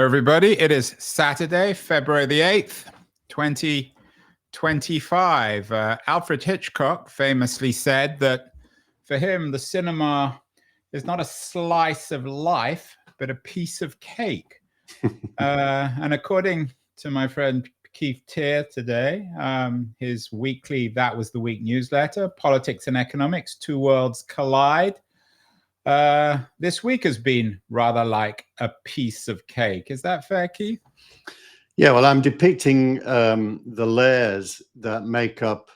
Everybody, it is Saturday, February the 8th, 2025. Alfred Hitchcock famously said that for him, the cinema is not a slice of life, but a piece of cake. And according to my friend Keith Teare today, his weekly That Was the Week newsletter, Politics and Economics, Two Worlds Collide, this week has been rather like a piece of cake. Is that fair, Keith? Yeah, well, I'm depicting the layers that make up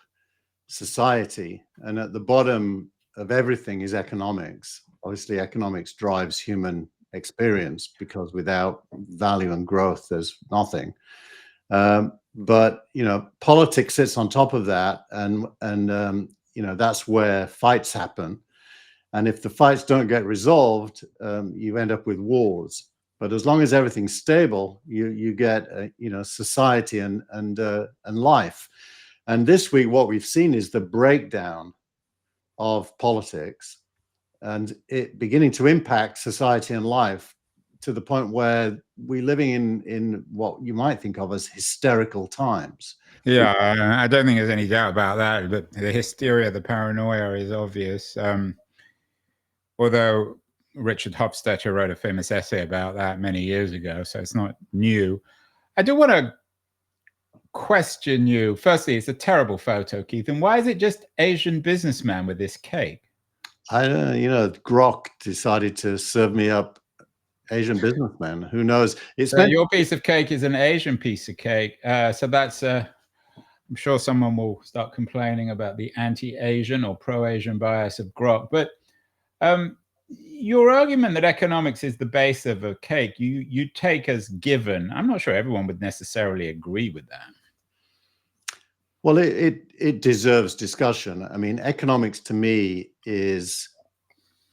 society. And at the bottom of everything is economics. Obviously, economics drives human experience because without value and growth, there's nothing. But, politics sits on top of that. And that's where fights happen. And if the fights don't get resolved, you end up with wars. But as long as everything's stable, you get society and life. And this week, what we've seen is the breakdown of politics, and it beginning to impact society and life to the point where we're living in what you might think of as hysterical times. Yeah, I don't think there's any doubt about that. But the hysteria, the paranoia is obvious. Although Richard Hofstadter wrote a famous essay about that many years ago, so it's not new. I do want to question you. Firstly, it's a terrible photo, Keith. And why is it just Asian businessman with this cake? I don't know. Grok decided to serve me up Asian businessman. Who knows? So your piece of cake is an Asian piece of cake. So that's I'm sure someone will start complaining about the anti-Asian or pro-Asian bias of Grok. But your argument that economics is the base of a cake, you take as given. I'm not sure everyone would necessarily agree with that. Well, it deserves discussion. I mean, economics to me is,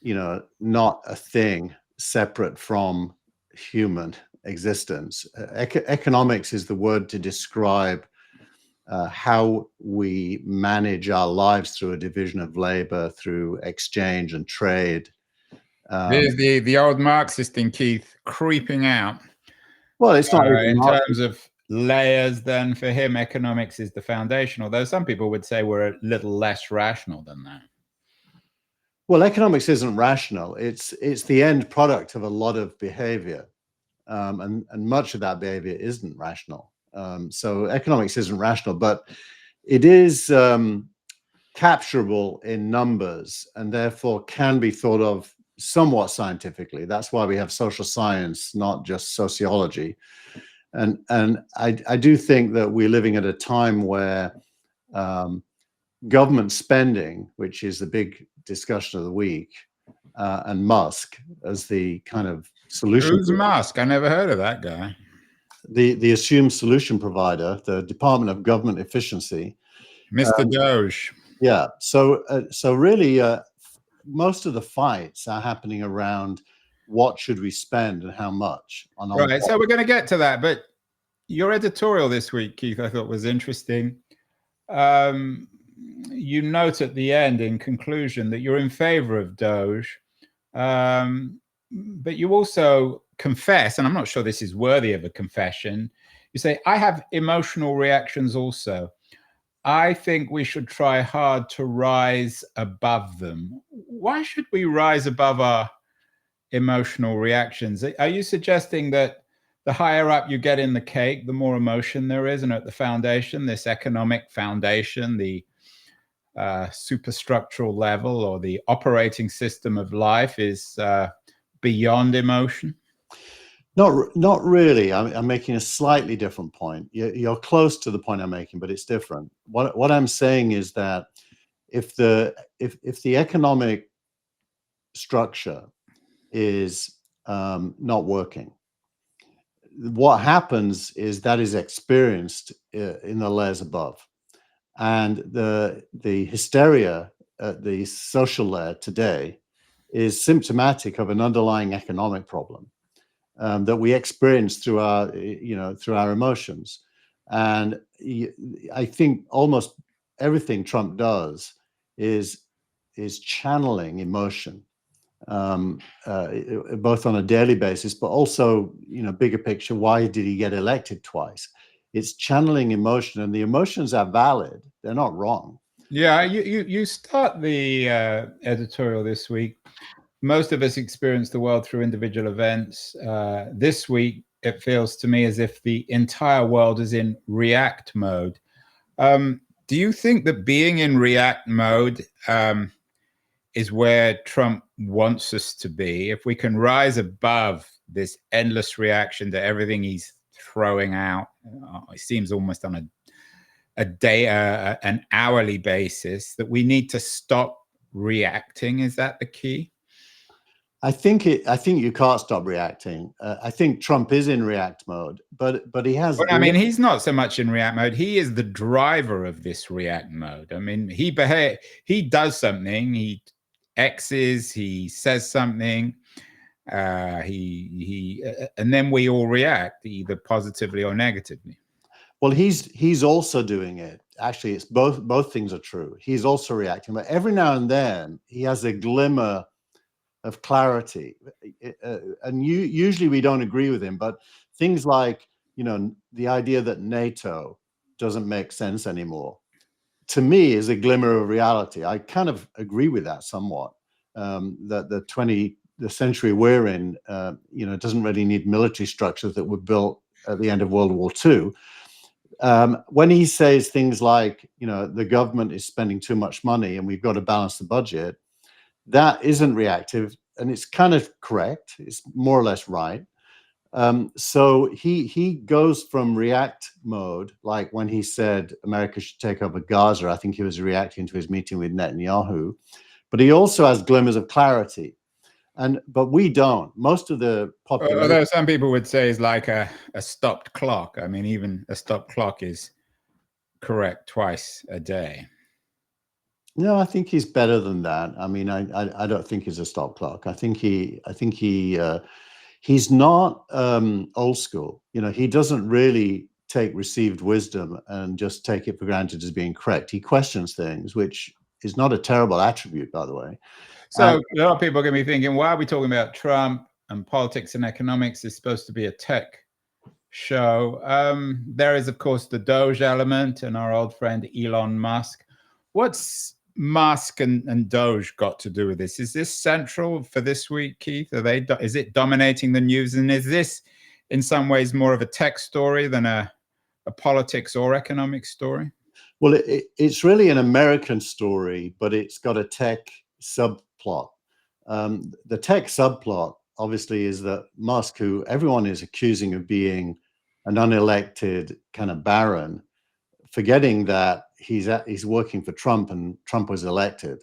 not a thing separate from human existence. Economics is the word to describe how we manage our lives through a division of labor, through exchange and trade. There's the old Marxist in Keith creeping out. Well, it's not in terms of layers. Then for him, economics is the foundation. Although some people would say we're a little less rational than that. Well, economics isn't rational. It's the end product of a lot of behavior, and much of that behavior isn't rational. So economics isn't rational, but it is capturable in numbers and therefore can be thought of somewhat scientifically. That's why we have social science, not just sociology. And I do think that we're living at a time where government spending, which is the big discussion of the week, and Musk as the kind of solution. Who's Musk? I never heard of that guy. The assumed solution provider, the Department of Government Efficiency, Mr. Doge. Yeah. So really, most of the fights are happening around what should we spend and how much. Right. So we're going to get to that, but your editorial this week, Keith, I thought was interesting. You note at the end, in conclusion, that you're in favor of Doge, but you also confess, and I'm not sure this is worthy of a confession, you say, I have emotional reactions also. I think we should try hard to rise above them. Why should we rise above our emotional reactions? Are you suggesting that the higher up you get in the cake, the more emotion there is, and at the foundation, this economic foundation, the superstructural level or the operating system of life is beyond emotion? Not really. I'm making a slightly different point. You're close to the point I'm making, but it's different. What I'm saying is that if the economic structure is not working, what happens is that is experienced in the layers above, and the hysteria at the social layer today is symptomatic of an underlying economic problem that we experience through our emotions. And I think almost everything Trump does is channeling emotion. both on a daily basis, but also, bigger picture, why did he get elected twice? It's channeling emotion, and the emotions are valid. They're not wrong. Yeah, you start the editorial this week. Most of us experience the world through individual events. This week, it feels to me as if the entire world is in react mode. Do you think that being in react mode is where Trump wants us to be? If we can rise above this endless reaction to everything he's throwing out, it seems almost on a day, an hourly basis, that we need to stop reacting. Is that the key? I think you can't stop reacting. I think Trump is in react mode, but he has. Well, I mean, he's not so much in react mode. He is the driver of this react mode. I mean, he does something. He X's. He says something. And then we all react either positively or negatively. Well, he's also doing it. Actually, it's both things are true. He's also reacting, but every now and then he has a glimmer of clarity, and usually we don't agree with him, but things like, the idea that NATO doesn't make sense anymore, to me, is a glimmer of reality. I kind of agree with that somewhat. That the century we're in, doesn't really need military structures that were built at the end of World War II. When he says things like, the government is spending too much money and we've got to balance the budget, that isn't reactive, and it's kind of correct. It's more or less right. So he goes from react mode, like when he said America should take over Gaza. I think he was reacting to his meeting with Netanyahu, but he also has glimmers of clarity. But we don't. Most of the population. Although some people would say it's like a stopped clock. I mean, even a stopped clock is correct twice a day. No, I think he's better than that. I mean, I don't think he's a stop clock. I think he's not old school. He doesn't really take received wisdom and just take it for granted as being correct. He questions things, which is not a terrible attribute, by the way. So a lot of people are going to be thinking, why are we talking about Trump and politics and economics? Is supposed to be a tech show. There is, of course, the Doge element and our old friend Elon Musk. What's Musk and Doge got to do with this? Is this central for this week, Keith? Is it dominating the news? And is this in some ways more of a tech story than a politics or economic story? Well, it's really an American story, but it's got a tech subplot. The tech subplot, obviously, is that Musk, who everyone is accusing of being an unelected kind of baron, forgetting that he's working for Trump and Trump was elected.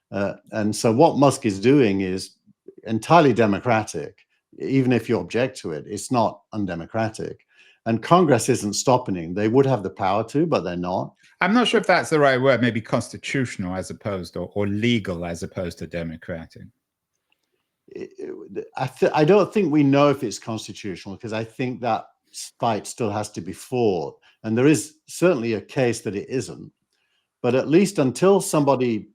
And so what Musk is doing is entirely democratic. Even if you object to it, it's not undemocratic. And Congress isn't stopping him. They would have the power to, but they're not. I'm not sure if that's the right word, maybe constitutional as opposed or legal as opposed to democratic. I don't think we know if it's constitutional, because I think that fight still has to be fought. And there is certainly a case that it isn't. But at least until somebody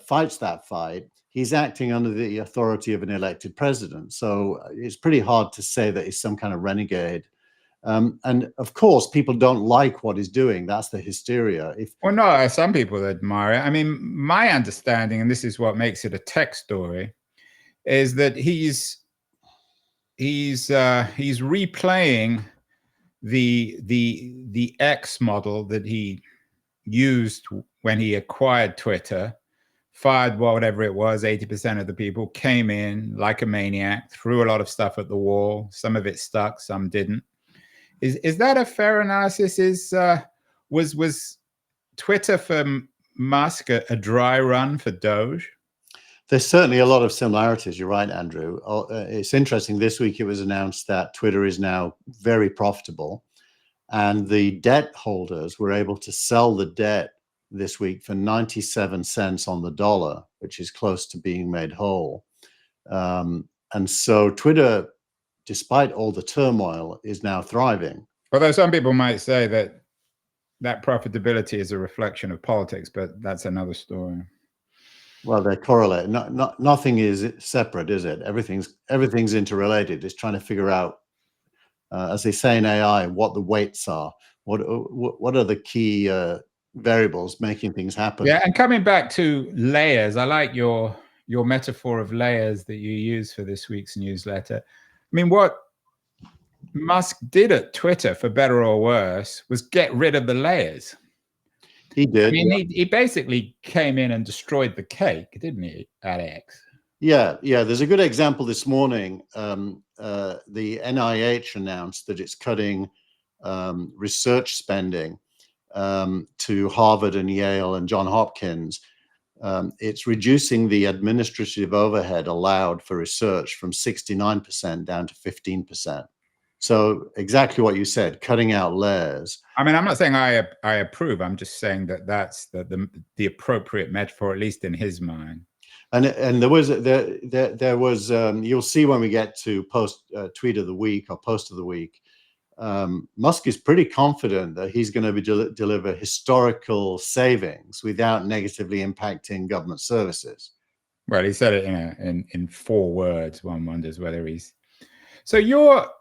fights that fight, he's acting under the authority of an elected president. So it's pretty hard to say that he's some kind of renegade. And of course, people don't like what he's doing. That's the hysteria. Well, no, some people admire it. I mean, my understanding, and this is what makes it a tech story, is that he's replaying the X model that he used when he acquired Twitter, fired whatever it was, 80% of the people, came in like a maniac, threw a lot of stuff at the wall. Some of it stuck, some didn't. Is that a fair analysis? Was Twitter for Musk a dry run for Doge? There's certainly a lot of similarities. You're right, Andrew. It's interesting. This week it was announced that Twitter is now very profitable, and the debt holders were able to sell the debt this week for 97 cents on the dollar, which is close to being made whole. And so Twitter, despite all the turmoil, is now thriving. Although some people might say that profitability is a reflection of politics, but that's another story. Well, they're correlated. Nothing is separate, is it? Everything's interrelated. It's trying to figure out, as they say in AI, what the weights are. What are the key variables making things happen? Yeah, and coming back to layers, I like your metaphor of layers that you use for this week's newsletter. I mean, what Musk did at Twitter, for better or worse, was get rid of the layers. He did. I mean, he basically came in and destroyed the cake, didn't he, at X? Yeah. There's a good example this morning. The NIH announced that it's cutting research spending to Harvard and Yale and Johns Hopkins. It's reducing the administrative overhead allowed for research from 69% down to 15%. So exactly what you said, cutting out layers. I mean, I'm not saying I approve. I'm just saying that that's the appropriate metaphor, at least in his mind. And there was you'll see when we get to tweet of the week or post of the week. Musk is pretty confident that he's going to be deliver historical savings without negatively impacting government services. Well, he said it in 4 words. One wonders whether he's. So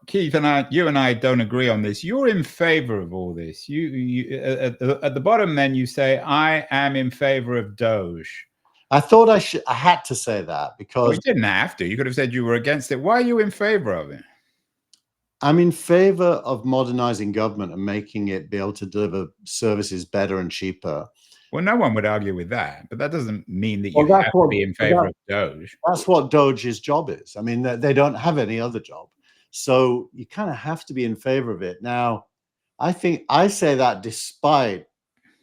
Keith and you and I don't agree on this. You're in favor of all this. You at the bottom, then you say, I am in favor of Doge. I thought I had to say that because well, you didn't have to. You could have said you were against it. Why are you in favor of it? I'm in favor of modernizing government and making it be able to deliver services better and cheaper. Well, no one would argue with that, but that doesn't mean that you have to be in favor of Doge. That's what Doge's job is. I mean, they don't have any other job. So you kind of have to be in favor of it. Now, I think I say that despite,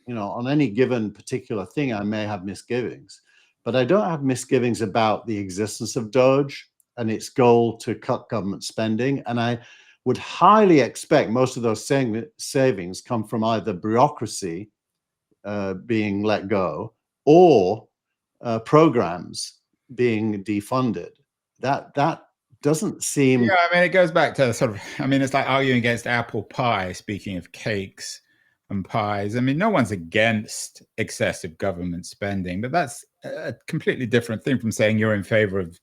on any given particular thing, I may have misgivings, but I don't have misgivings about the existence of Doge and its goal to cut government spending. And I would highly expect most of those savings come from either bureaucracy being let go or programs being defunded. That doesn't seem. Yeah, I mean, it goes back to sort of. I mean, it's like arguing against apple pie. Speaking of cakes and pies, I mean, no one's against excessive government spending, but that's a completely different thing from saying you're in favor of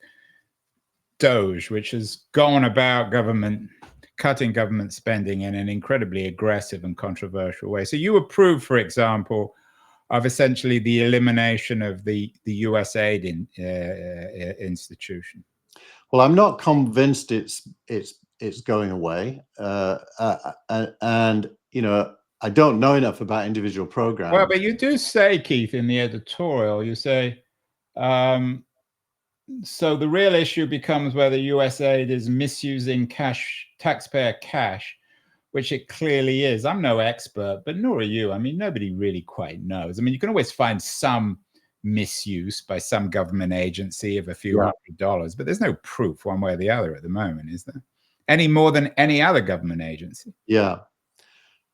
Doge, which has gone about cutting government spending in an incredibly aggressive and controversial way. So you approve, for example, of essentially the elimination of the USAID institution. Well, I'm not convinced it's going away, and I don't know enough about individual programs. Well, but you do say, Keith, in the editorial, you say, so the real issue becomes whether USAID is misusing taxpayer cash, which it clearly is. I'm no expert, but nor are you. I mean, nobody really quite knows. I mean, you can always find some misuse by some government agency of a few $100, but there's no proof one way or the other at the moment, is there? Any more than any other government agency. Yeah.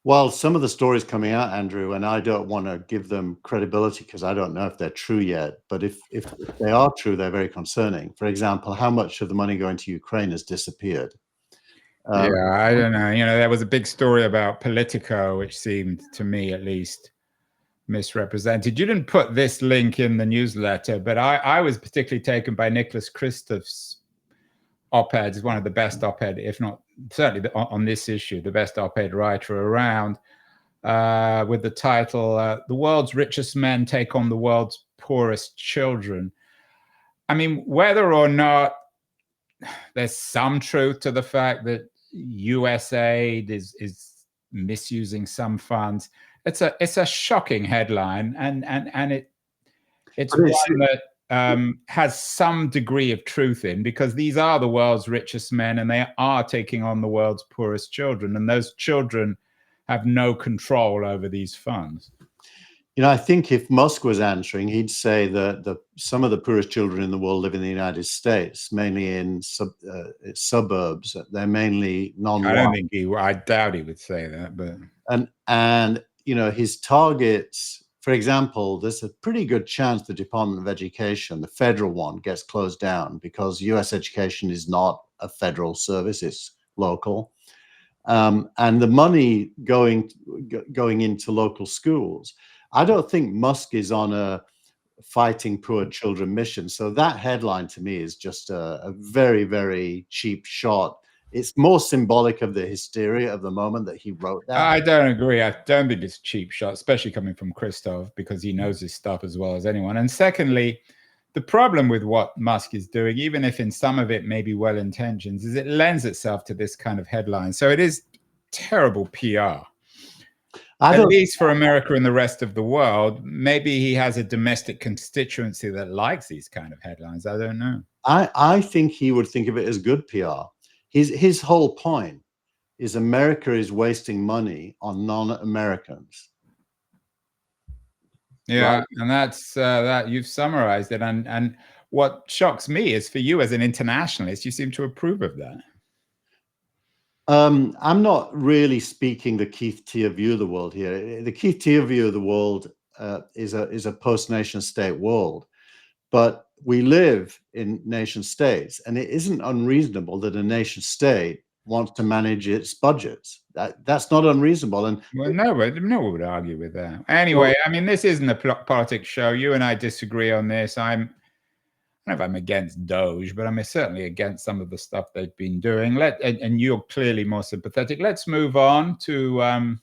Well, some of the stories coming out, Andrew, and I don't want to give them credibility because I don't know if they're true yet, but if they are true, they're very concerning. For example, how much of the money going to Ukraine has disappeared? Yeah, I don't know. There was a big story about Politico, which seemed, to me at least, misrepresented. You didn't put this link in the newsletter, but I was particularly taken by Nicholas Kristof's op-ed. Is one of the best op-ed, if not certainly on this issue, the best op-ed writer around, with the title, The World's Richest Men Take on the World's Poorest Children. I mean, whether or not there's some truth to the fact that USAID is misusing some funds, it's a shocking headline, and it's one that has some degree of truth in, because these are the world's richest men and they are taking on the world's poorest children, and those children have no control over these funds. I think if Musk was answering, he'd say that some of the poorest children in the world live in the United States, mainly in suburbs. They're mainly non-white. I doubt he would say that, but and his targets. For example, there's a pretty good chance the Department of Education, the federal one, gets closed down because U.S. education is not a federal service; it's local, and the money going into local schools. I don't think Musk is on fighting poor children mission. So that headline to me is just a very, very cheap shot. It's more symbolic of the hysteria of the moment that he wrote that. I don't agree. I don't think it's a cheap shot, especially coming from Christoph, because he knows his stuff as well as anyone. And secondly, the problem with what Musk is doing, even if in some of it may be well-intentioned, is it lends itself to this kind of headline. So it is terrible PR. At least for America and the rest of the world. Maybe he has a domestic constituency that likes these kind of headlines. I don't know. I think he would think of it as good PR. His whole point is America is wasting money on non-Americans. Yeah, right? And that's that you've summarized it. And what shocks me is for you as an internationalist, you seem to approve of that. I'm not really speaking the Keith Teare view of the world here. The Keith Teare view of the world is a post-nation state world, but we live in nation states, and it isn't unreasonable that a nation state wants to manage its budgets. That's not unreasonable. And well, no one would argue with that. Anyway, I mean, this isn't a politics show. You and I disagree on this. I don't know if I'm against Doge, but I'm certainly against some of the stuff they've been doing. And you're clearly more sympathetic. Let's move on to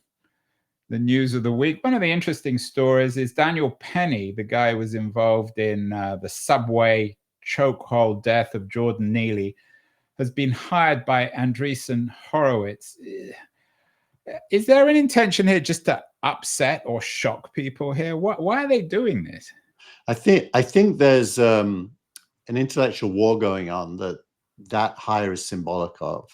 the news of the week. One of the interesting stories is Daniel Penny, the guy who was involved in the subway chokehold death of Jordan Neely, has been hired by Andreessen Horowitz. Is there an intention here just to upset or shock people here? Why are they doing this? I think there's an intellectual war going on that hire is symbolic of,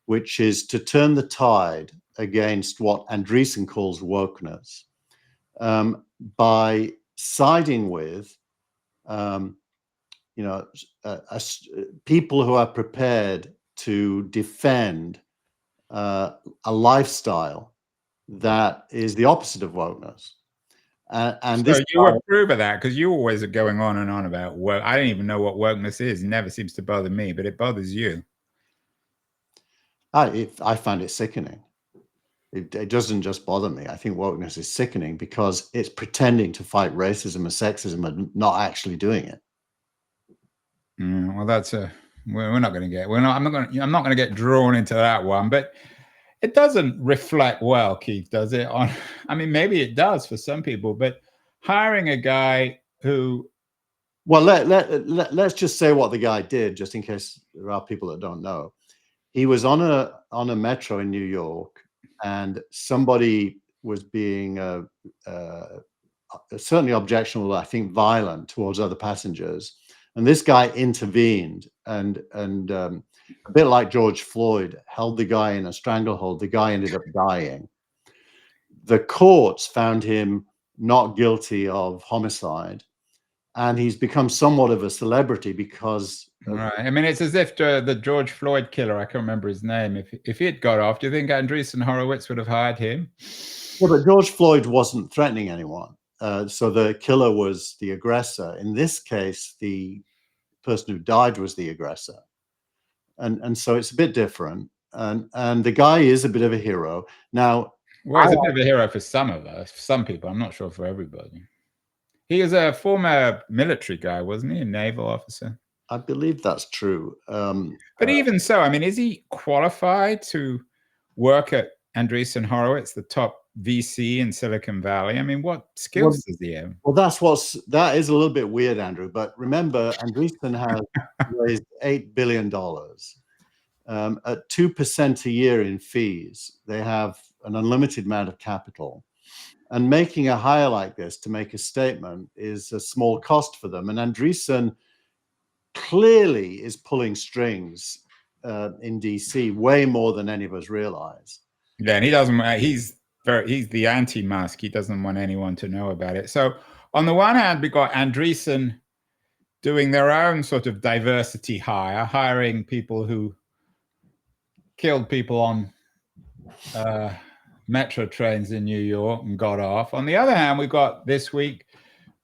which is to turn the tide against what Andreessen calls wokeness, by siding with people who are prepared to defend a lifestyle that is the opposite of wokeness. And so this you approve of that, because you always are going on and on about woke. I don't even know what wokeness is. It never seems to bother me, but it bothers you. I find it sickening. It doesn't just bother me. I think wokeness is sickening because it's pretending to fight racism and sexism and not actually doing it. Well, that's we're not going to get. I'm not going to get drawn into that one, but it doesn't reflect well, Keith, does it? I mean, maybe it does for some people, but hiring a guy who. Well, let's just say what the guy did, just in case there are people that don't know. He was on a metro in New York, and somebody was being certainly objectionable, I think violent towards other passengers. And this guy intervened and a bit like George Floyd, held the guy in a stranglehold. The guy ended up dying. The courts found him not guilty of homicide, and he's become somewhat of a celebrity because. Right. I mean, it's as if the George Floyd killer, I can't remember his name, if he had got off, do you think Andreessen Horowitz would have hired him? Well, but George Floyd wasn't threatening anyone. So the killer was the aggressor. In this case, the person who died was the aggressor. And so it's a bit different. And the guy is a bit of a hero. Now, well, he's a bit of a hero for some of us, for some people. I'm not sure for everybody. He was a former military guy, wasn't he? A naval officer. I believe that's true. But even so, I mean, is he qualified to work at Andreessen Horowitz, the top VC in Silicon Valley? I mean, what skills does he have? Well, that is a little bit weird, Andrew. But remember, Andreessen has raised $8 billion at 2% a year in fees. They have an unlimited amount of capital. And making a hire like this to make a statement is a small cost for them. And Andreessen clearly is pulling strings in DC way more than any of us realize. Yeah, and he doesn't. He's the anti-Musk. He doesn't want anyone to know about it. So on the one hand, we got Andreessen doing their own sort of diversity hire, hiring people who killed people on metro trains in New York and got off. On the other hand, we got this week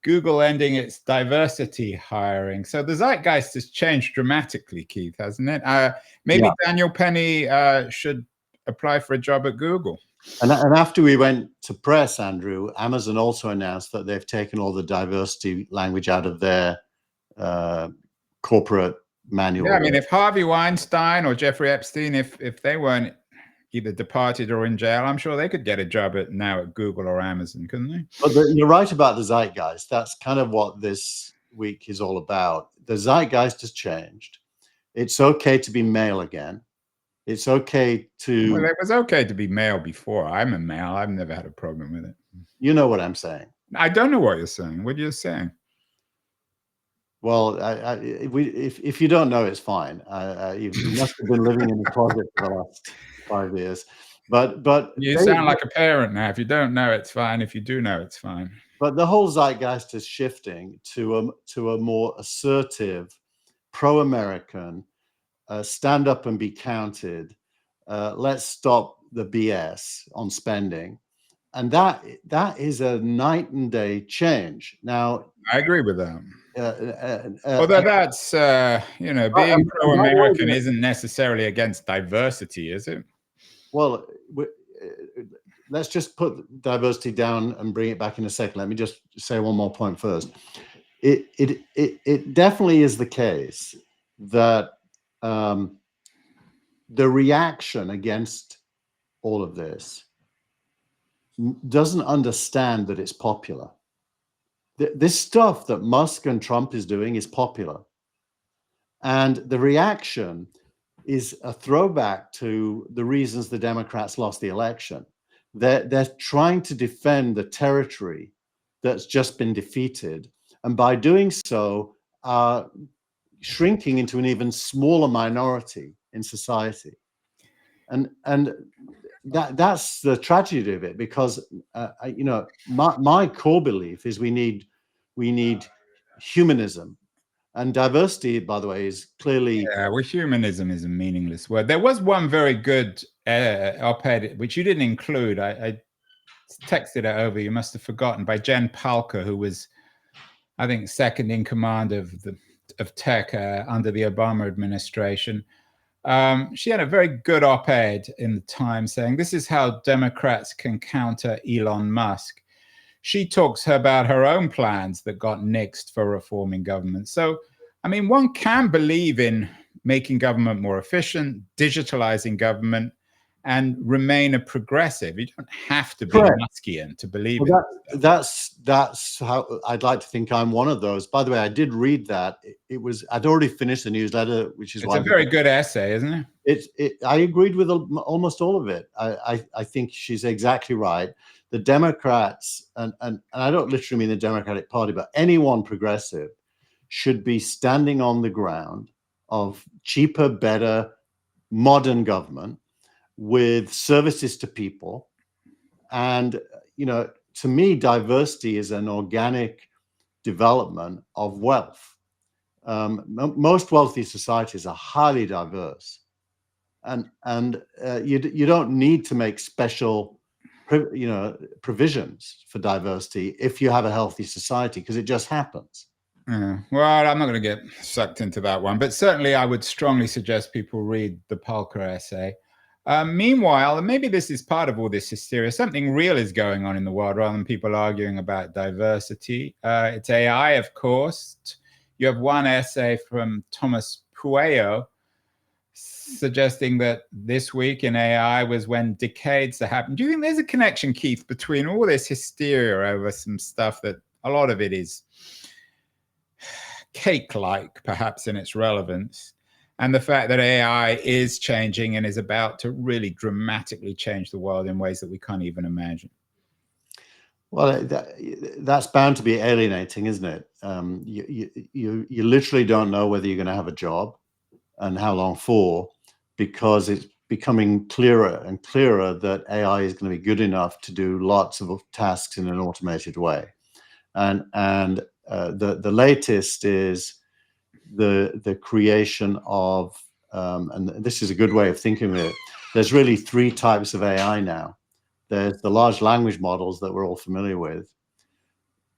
Google ending its diversity hiring. So the zeitgeist has changed dramatically, Keith, hasn't it? Maybe Daniel Penny should apply for a job at Google. And after we went to press, Andrew, Amazon also announced that they've taken all the diversity language out of their corporate manual. Yeah, I mean, if Harvey Weinstein or Jeffrey Epstein, if they weren't either departed or in jail, I'm sure they could get a job now at Google or Amazon, couldn't they? But you're right about the zeitgeist. That's kind of what this week is all about. The zeitgeist has changed. It's okay to be male again. It's okay to... Well, it was okay to be male before. I'm a male. I've never had a problem with it. You know what I'm saying. I don't know what you're saying. What are you saying? Well, if you don't know, it's fine. You must have been living in the closet for the last 5 years. But you sound like a parent now. If you don't know, it's fine. If you do know, it's fine. But the whole zeitgeist is shifting to a more assertive, pro-American, stand up and be counted. Let's stop the BS on spending, and that is a night and day change. Now, I agree with that. Although that's being pro-American isn't necessarily against diversity, is it? Well, let's just put diversity down and bring it back in a second. Let me just say one more point first. It definitely is the case that the reaction against all of this doesn't understand that it's popular. This stuff that Musk and Trump is doing is popular. And the reaction is a throwback to the reasons the Democrats lost the election. They're trying to defend the territory that's just been defeated. And by doing so, shrinking into an even smaller minority in society. And that's the tragedy of it, because my core belief is we need humanism, and diversity, by the way, is clearly... Yeah, well, humanism is a meaningless word. There was one very good op-ed, which you didn't include. I texted it over. You must have forgotten, by Jen Palka, who was, I think, second in command of tech under the Obama administration. She had a very good op-ed in the Times saying, this is how Democrats can counter Elon Musk. She talks about her own plans that got nixed for reforming government. So, I mean, one can believe in making government more efficient, digitalizing government, and remain a progressive. You don't have to be Muskian to believe in it. That's how I'd like to think I'm one of those. By the way, I did read that. I'd already finished the newsletter, which is why... It's a very good essay, isn't it? I agreed with almost all of it. I think she's exactly right. The Democrats, and I don't literally mean the Democratic Party, but anyone progressive should be standing on the ground of cheaper, better, modern government with services to people. And, to me, diversity is an organic development of wealth. Most wealthy societies are highly diverse, and you don't need to make special provisions for diversity if you have a healthy society, because it just happens. Yeah. Well, I'm not going to get sucked into that one, but certainly I would strongly suggest people read the Palka essay. Meanwhile, and maybe this is part of all this hysteria, something real is going on in the world rather than people arguing about diversity. It's AI, of course. You have one essay from Thomas Pueyo suggesting that this week in AI was when decades that happened. Do you think there's a connection, Keith, between all this hysteria over some stuff that a lot of it is cake-like, perhaps, in its relevance, and the fact that AI is changing and is about to really dramatically change the world in ways that we can't even imagine? Well, that's bound to be alienating, isn't it? You literally don't know whether you're going to have a job and how long for, because it's becoming clearer and clearer that AI is going to be good enough to do lots of tasks in an automated way. And the latest is the creation of, and this is a good way of thinking of it, there's really 3 types of AI now. There's the large language models that we're all familiar with.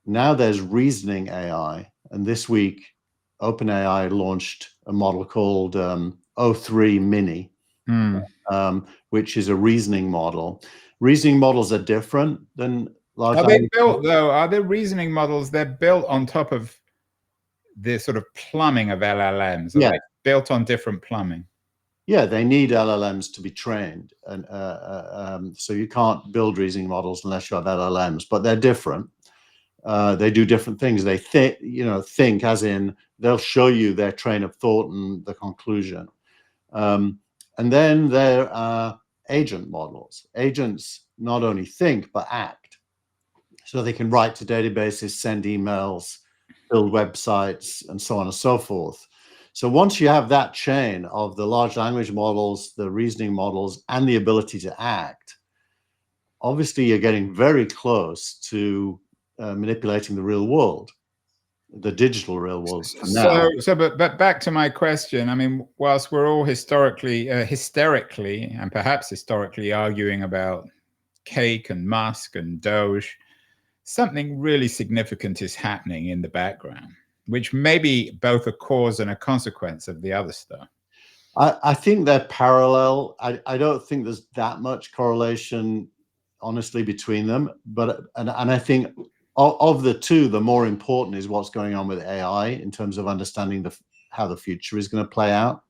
Now there's reasoning AI. And this week, OpenAI launched a model called O3 Mini, which is a reasoning model. Reasoning models are different than large Are they language built models. though? Are there reasoning models? They're built on top of the sort of plumbing of LLMs. Are Yeah. they built on different plumbing? Yeah, they need LLMs to be trained, and so you can't build reasoning models unless you have LLMs. But they're different. They do different things. They think as in they'll show you their train of thought and the conclusion. And then there are agent models. Agents not only think but act. So they can write to databases, send emails, build websites, and so on and so forth. So once you have that chain of the large language models, the reasoning models, and the ability to act, obviously you're getting very close to manipulating the real world, the digital real world for now. But back to my question. I mean, whilst we're all hysterically, and perhaps historically arguing about Cake and Musk and Doge, something really significant is happening in the background, which may be both a cause and a consequence of the other stuff. I think they're parallel. I don't think there's that much correlation, honestly, between them. But and I think of the two, the more important is what's going on with AI in terms of understanding how the future is going to play out.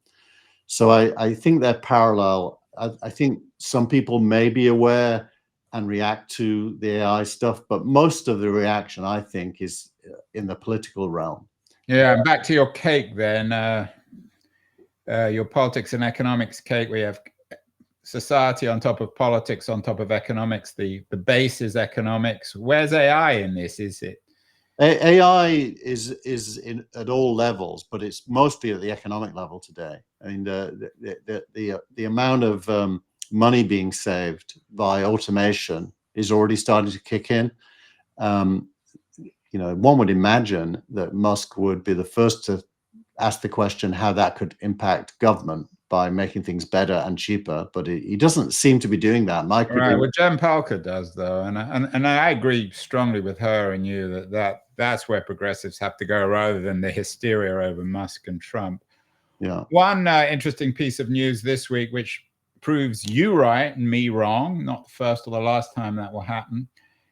So I think they're parallel. I think some people may be aware and react to the AI stuff, but most of the reaction, I think, is in the political realm. Yeah, and back to your Cake then. Your politics and economics Cake. We have society on top of politics on top of economics. The base is economics. Where's AI in this? Is it? AI is at all levels, but it's mostly at the economic level today. I mean, the amount of money being saved by automation is already starting to kick in. One would imagine that Musk would be the first to ask the question how that could impact government by making things better and cheaper, but he doesn't seem to be doing that. Right. Well, Jen Pahlka does, though, and I agree strongly with her and you that's where progressives have to go rather than the hysteria over Musk and Trump. Yeah. One interesting piece of news this week, which proves you right and me wrong, not the first or the last time that will happen,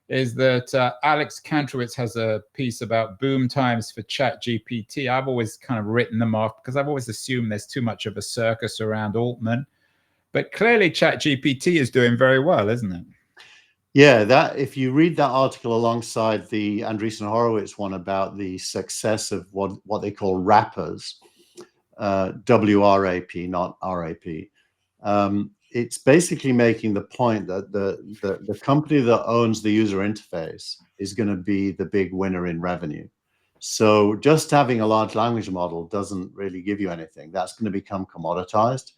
is that Alex Kantrowitz has a piece about boom times for ChatGPT. I've always kind of written them off because I've always assumed there's too much of a circus around Altman. But clearly ChatGPT is doing very well, isn't it? Yeah, that if you read that article alongside the Andreessen Horowitz one about the success of what they call wrappers, WRAP, not RAP, it's basically making the point that the company that owns the user interface is going to be the big winner in revenue. So just having a large language model doesn't really give you anything. That's going to become commoditized.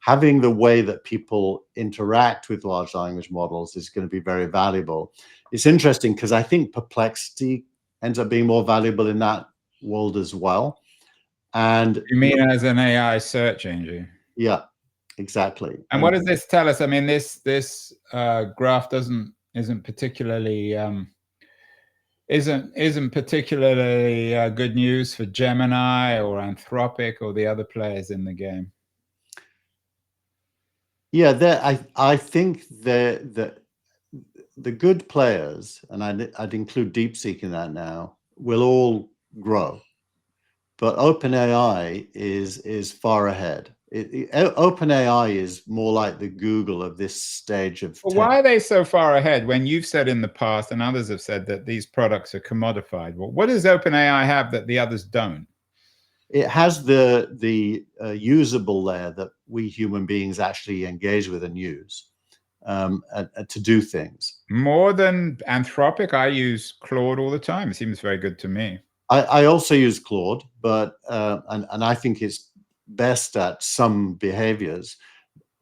Having the way that people interact with large language models is going to be very valuable. It's interesting because I think Perplexity ends up being more valuable in that world as well. And you mean as an AI search engine? Yeah, exactly. And what does this tell us? I mean, this graph isn't particularly isn't particularly good news for Gemini or Anthropic or the other players in the game. Yeah, I think the good players, and I'd include DeepSeek in that now, will all grow, but OpenAI is far ahead. OpenAI is more like the Google of this stage of. Well, why are they so far ahead when you've said in the past and others have said that these products are commodified? Well, what does OpenAI have that the others don't? It has the usable layer that we human beings actually engage with and use to do things. More than Anthropic, I use Claude all the time. It seems very good to me. I also use Claude, but and I think it's best at some behaviors.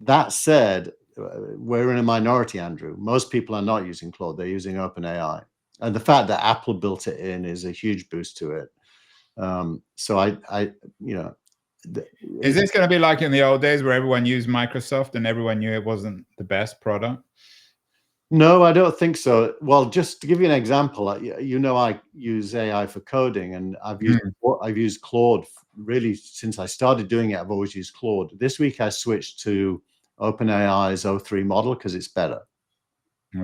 That said, we're in a minority, Andrew. Most people are not using Claude; they're using OpenAI, and the fact that Apple built it in is a huge boost to it. So is this going to be like in the old days where everyone used Microsoft and everyone knew it wasn't the best product? No, I don't think so. Well, just to give you an example, I use AI for coding, and I've used Claude really since I started doing it. I've always used Claude. This week I switched to OpenAI's O3 model because it's better.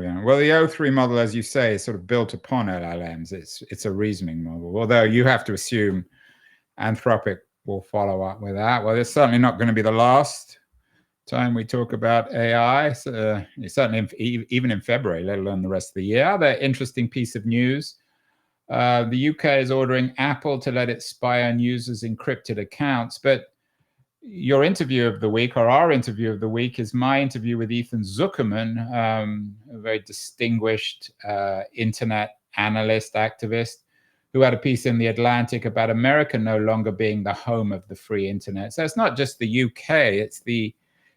Yeah. Well, the O3 model, as you say, is sort of built upon LLMs. It's a reasoning model, although you have to assume Anthropic will follow up with that. Well, it's certainly not going to be the last time we talk about AI. Certainly, even in February, let alone the rest of the year. Other interesting piece of news. The UK is ordering Apple to let it spy on users' encrypted accounts. But your interview of the week, or our interview of the week, is my interview with Ethan Zuckerman, a very distinguished internet analyst, activist, who had a piece in The Atlantic about America no longer being the home of the free internet. So it's not just the UK,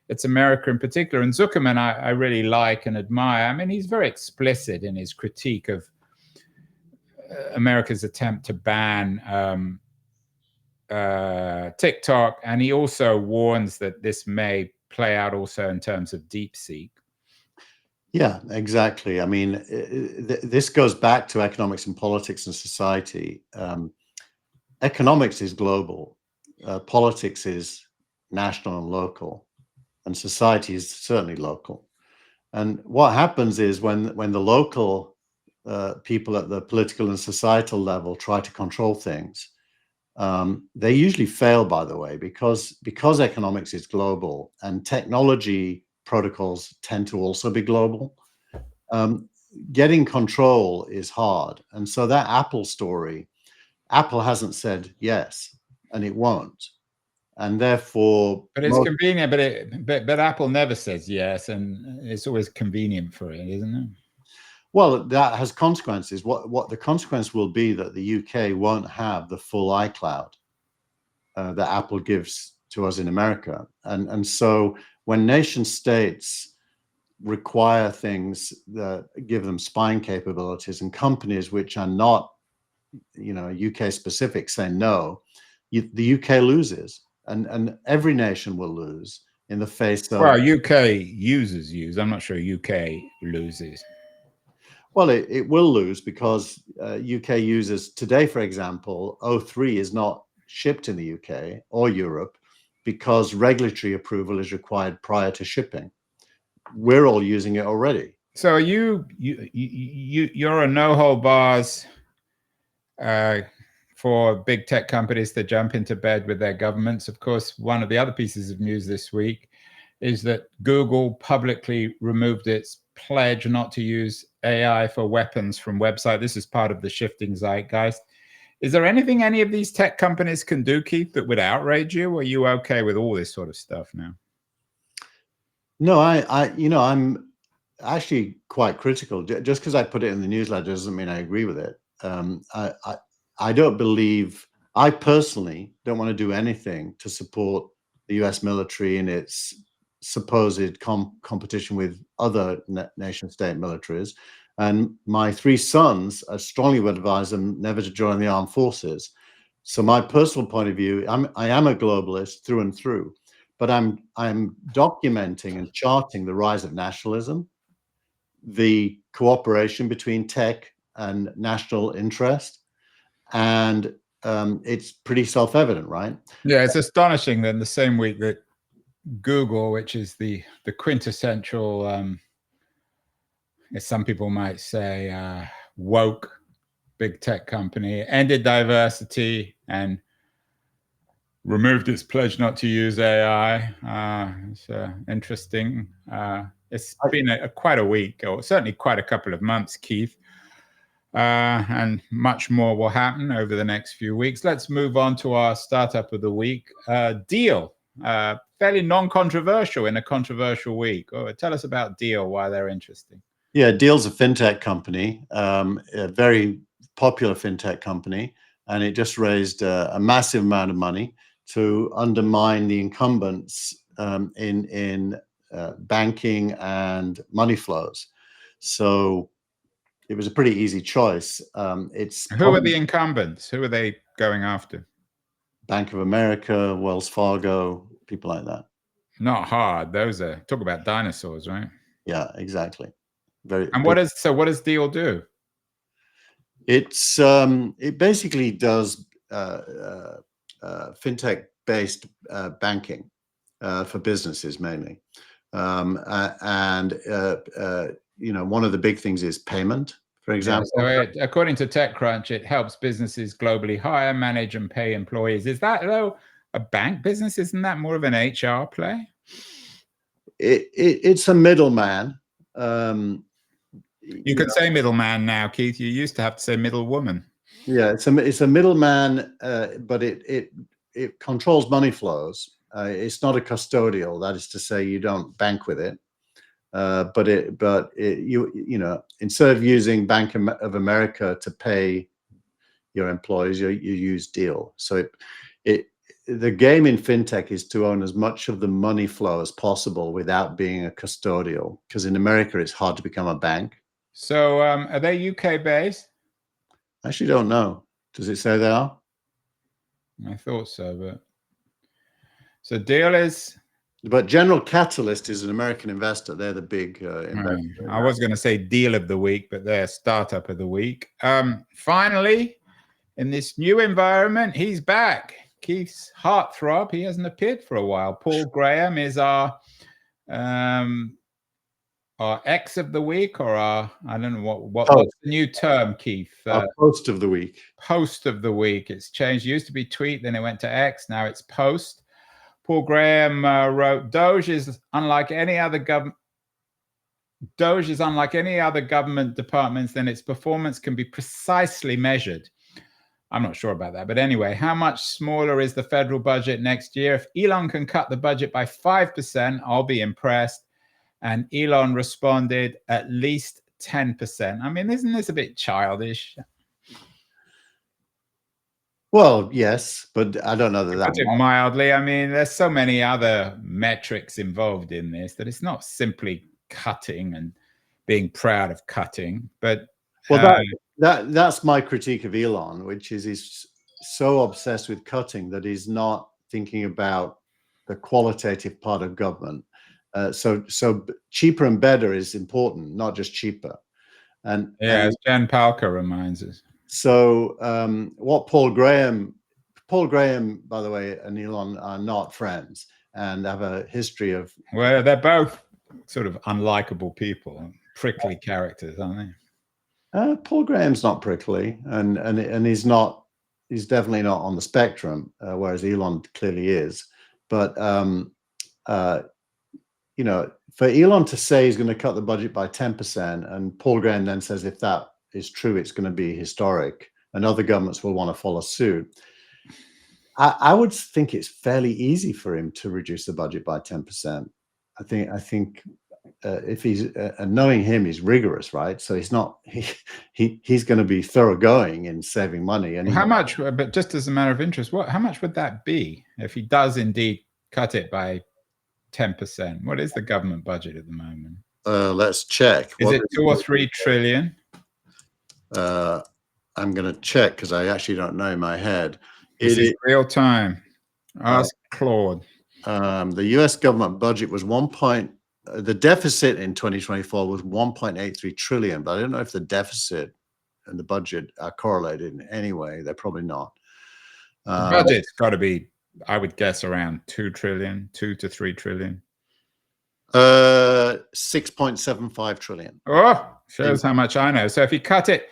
it's America in particular. And Zuckerman, I really like and admire. I mean, he's very explicit in his critique of America's attempt to ban TikTok, and he also warns that this may play out also in terms of DeepSeek. Yeah, exactly. I mean, this goes back to economics and politics and society. Economics is global, politics is national and local, and society is certainly local. And what happens is when the local people at the political and societal level try to control things, they usually fail, by the way, because economics is global and technology protocols tend to also be global. Getting control is hard. And so that Apple story, Apple hasn't said yes, and it won't. And therefore, but it's convenient, but Apple never says yes, and it's always convenient for it, isn't it? Well, that has consequences. What the consequence will be that the UK won't have the full iCloud that Apple gives to us in America. And so when nation states require things that give them spying capabilities, and companies which are not, UK specific say no, the UK loses, and every nation will lose in the face of. Well, UK users use. I'm not sure UK loses. Well, it will lose because UK users today, for example, O3 is not shipped in the UK or Europe because regulatory approval is required prior to shipping. We're all using it already. So you're a no hold bars for big tech companies to jump into bed with their governments. Of course, one of the other pieces of news this week is that Google publicly removed its pledge not to use AI for weapons from website. This is part of the shifting zeitgeist. Is there anything any of these tech companies can do, Keith, that would outrage you? Or are you okay with all this sort of stuff now? No, I'm actually quite critical. Just because I put it in the newsletter doesn't mean I agree with it. I don't believe, I personally don't want to do anything to support the US military in its supposed competition with other nation state militaries. And my 3 sons, I strongly would advise them never to join the armed forces. So my personal point of view, I am a globalist through and through, but I'm documenting and charting the rise of nationalism, the cooperation between tech and national interest, and it's pretty self-evident, right? Yeah, it's astonishing that in the same week that Google, which is the quintessential, as some people might say, woke big tech company, ended diversity and removed its pledge not to use AI. It's interesting. It's been quite a week, or certainly quite a couple of months, Keith. And much more will happen over the next few weeks. Let's move on to our startup of the week, Deel. Fairly non-controversial in a controversial week. Tell us about Deel, why they're interesting. Yeah, Deel's a fintech company, a very popular fintech company, and it just raised a massive amount of money to undermine the incumbents in banking and money flows. So it was a pretty easy choice. Who are the incumbents? Who are they going after? Bank of America, Wells Fargo, people like that. Not hard. Those are, talk about dinosaurs, right? Yeah, exactly. Very. And what does Deel do? It basically does fintech-based banking for businesses mainly, and one of the big things is payment, for example. Yeah, so according to TechCrunch, it helps businesses globally hire, manage, and pay employees. Is that, though, a bank business? Isn't that more of an HR play? It's a middleman. You could say middleman now, Keith. You used to have to say middlewoman. Yeah, it's a middleman, but it controls money flows. It's not a custodial. That is to say, you don't bank with it. But instead of using Bank of America to pay your employees, you use Deel. So the game in fintech is to own as much of the money flow as possible without being a custodial, because in America it's hard to become a bank. So are they UK based? I actually don't know. Does it say they are? I thought so, but so Deel is. But General Catalyst is an American investor. They're the big investor. I was going to say deal of the week, but they're startup of the week. Finally, in this new environment, he's back. Keith's heartthrob. He hasn't appeared for a while. Paul Graham is our X of the week, or I don't know what's the new term, Keith? Post of the week. Post of the week. It's changed. It used to be tweet, then it went to X. Now it's post. Paul Graham wrote, Doge is unlike any other government departments, then its performance can be precisely measured. I'm not sure about that. But anyway, how much smaller is the federal budget next year? If Elon can cut the budget by 5%, I'll be impressed. And Elon responded, at least 10%. I mean, isn't this a bit childish? Well, yes, but I don't know that. Put it mildly. I mean, there's so many other metrics involved in this that it's not simply cutting and being proud of cutting. But that's my critique of Elon, which is he's so obsessed with cutting that he's not thinking about the qualitative part of government. So cheaper and better is important, not just cheaper. And as Jen Palka reminds us. So what Paul Graham, by the way, and Elon are not friends and have a history of. Well, they're both sort of unlikable people, prickly characters, aren't they? Paul Graham's not prickly, and he's definitely not on the spectrum, whereas Elon clearly is. But for Elon to say he's going to cut the budget by 10%, and Paul Graham then says if that is true, it's going to be historic, and other governments will want to follow suit. I would think it's fairly easy for him to reduce the budget by 10%. I think if he's knowing him, he's rigorous, right? So he's not he's going to be thoroughgoing in saving money. And how much? But just as a matter of interest, how much would that be if he does indeed cut it by 10%? What is the government budget at the moment? Let's check. Is it 2 or 3 trillion? I'm going to check because I actually don't know in my head. It is real time. Ask Claude. The U.S. government budget was the deficit in 2024 was 1.83 trillion, but I don't know if the deficit and the budget are correlated in any way. They're probably not. The budget's got to be, I would guess, around 2 trillion, 2 to 3 trillion. 6.75 trillion. Oh, shows how much I know. So if he cut it,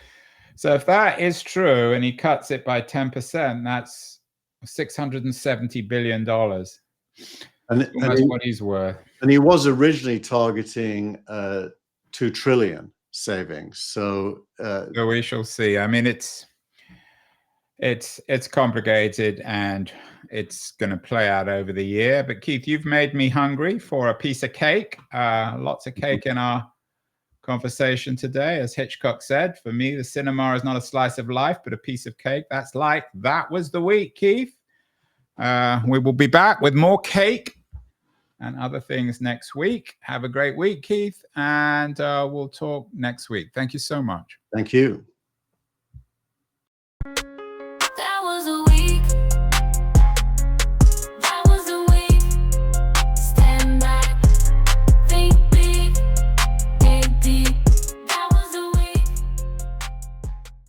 so if that is true and he cuts it by 10%, that's $670 billion. And that's what he's worth. And he was originally targeting 2 trillion savings. So we shall see. I mean, it's complicated and it's going to play out over the year. But Keith, you've made me hungry for a piece of cake. Lots of cake in our conversation today. As Hitchcock said, for me, the cinema is not a slice of life, but a piece of cake. That was the week, Keith. We will be back with more cake and other things next week. Have a great week, Keith, and we'll talk next week. Thank you so much. Thank you.